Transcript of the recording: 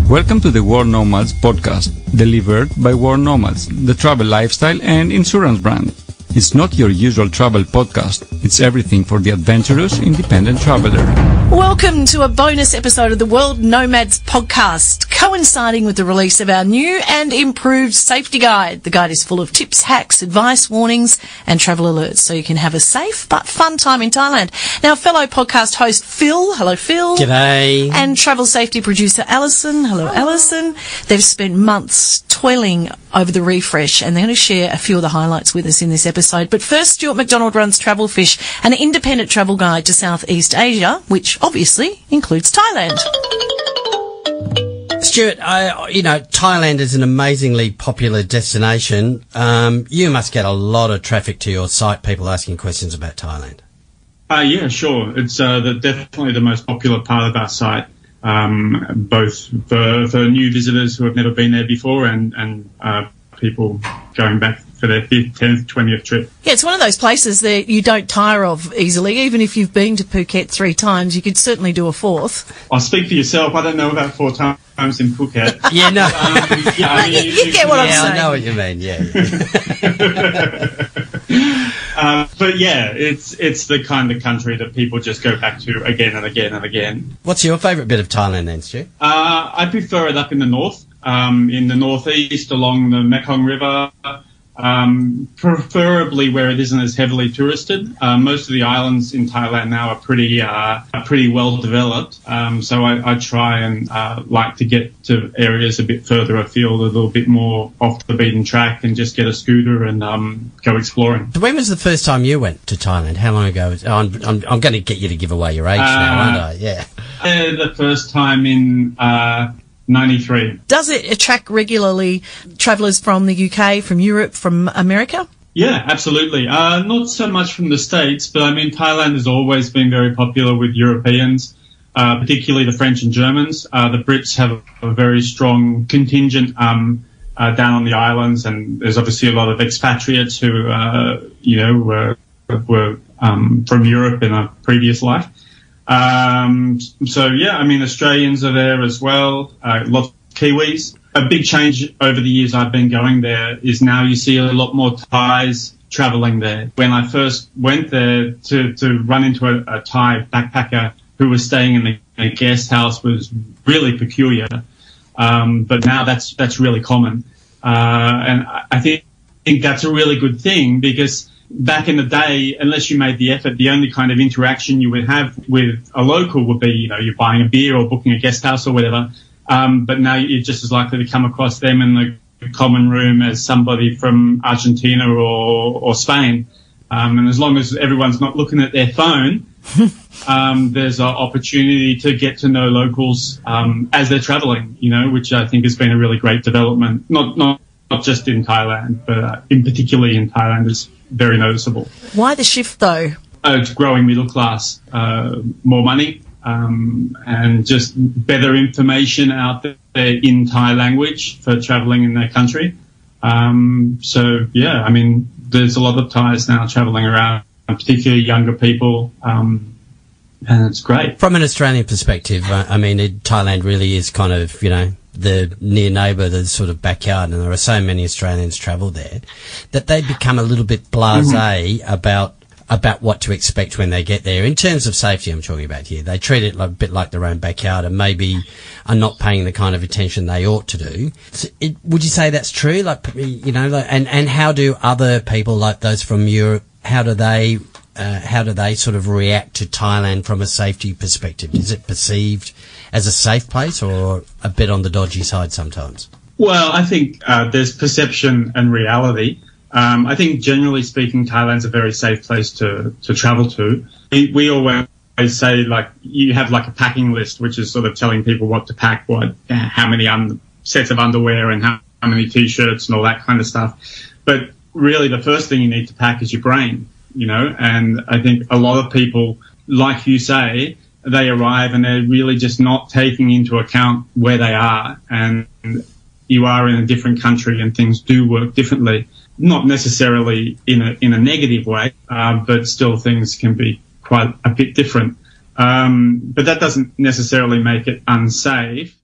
Welcome to the World Nomads podcast, delivered by World Nomads, the travel lifestyle and insurance brand. It's not your usual travel podcast. It's everything for the adventurous, independent traveler. Welcome to a bonus episode of the World Nomads podcast, coinciding with the release of our new and improved safety guide. The guide is full of tips, hacks, advice, warnings, and travel alerts, so you can have a safe but fun time in Thailand. Now, fellow podcast host Phil, hello Phil. G'day. And travel safety producer Alison, hello Alison. They've spent months toiling over the refresh, and they're going to share a few of the highlights with us in this episode. But first, Stuart McDonald runs Travel Fish, an independent travel guide to Southeast Asia, which obviously includes Thailand. Stuart, Thailand is an amazingly popular destination. You must get a lot of traffic to your site, people asking questions about Thailand. Yeah, sure. It's definitely the most popular part of our site, both for new visitors who have never been there before and people going back for their 5th, 10th, 20th trip. Yeah, it's one of those places that you don't tire of easily. Even if you've been to Phuket 3 times, you could certainly do a 4th. I'll speak for yourself. I don't know about 4 times in Phuket. Yeah, no. You get what I'm saying. I know what you mean, yeah. But yeah, it's the kind of country that people just go back to again and again and again. What's your favourite bit of Thailand then, Stu? I prefer it up in the north, in the northeast along the Mekong River, preferably where it isn't as heavily touristed. Most of the islands in Thailand now are pretty well developed, so I try and like to get to areas a bit further afield, a little bit more off the beaten track, and just get a scooter and go exploring. So when was the first time you went to Thailand? How long ago? I'm going to get you to give away your age now, aren't I? Yeah. The first time in 93. Does it attract regularly travellers from the UK, from Europe, from America? Yeah, absolutely. Not so much from the States, but I mean, Thailand has always been very popular with Europeans, particularly the French and Germans. The Brits have a very strong contingent down on the islands, and there's obviously a lot of expatriates who, were from Europe in a previous life. So yeah, I mean, Australians are there as well, lots of Kiwis. A big change over the years I've been going there is now you see a lot more Thais travelling there. When I first went there to run into a Thai backpacker who was staying in a guest house was really peculiar. But now that's really common. And I think that's a really good thing, because back in the day, unless you made the effort, the only kind of interaction you would have with a local would be, you're buying a beer or booking a guest house or whatever. But now you're just as likely to come across them in the common room as somebody from Argentina or Spain. And as long as everyone's not looking at their phone, there's an opportunity to get to know locals as they're traveling, which I think has been a really great development. Not just in Thailand, but particularly in Thailand is very noticeable. Why the shift, though? It's growing middle class, more money, and just better information out there in Thai language for travelling in their country. So, yeah, I mean, there's a lot of Thais now travelling around, particularly younger people, and it's great. From an Australian perspective, I mean, Thailand really is kind of, the near neighbour, the sort of backyard, and there are so many Australians travel there that they become a little bit blasé about what to expect when they get there. In terms of safety, I'm talking about here. They treat it a bit like their own backyard and maybe are not paying the kind of attention they ought to do. So would you say that's true? And how do other people like those from Europe, how do they sort of react to Thailand from a safety perspective? Is it perceived as a safe place or a bit on the dodgy side sometimes? Well, I think there's perception and reality. I think generally speaking, Thailand's a very safe place to travel to. We always say, you have a packing list, which is sort of telling people what to pack, how many sets of underwear and how many T-shirts and all that kind of stuff. But really the first thing you need to pack is your brain, and I think a lot of people, like you say, they arrive and they're really just not taking into account where they are, and you are in a different country and things do work differently. Not necessarily in a negative way, but still things can be quite a bit different. But that doesn't necessarily make it unsafe.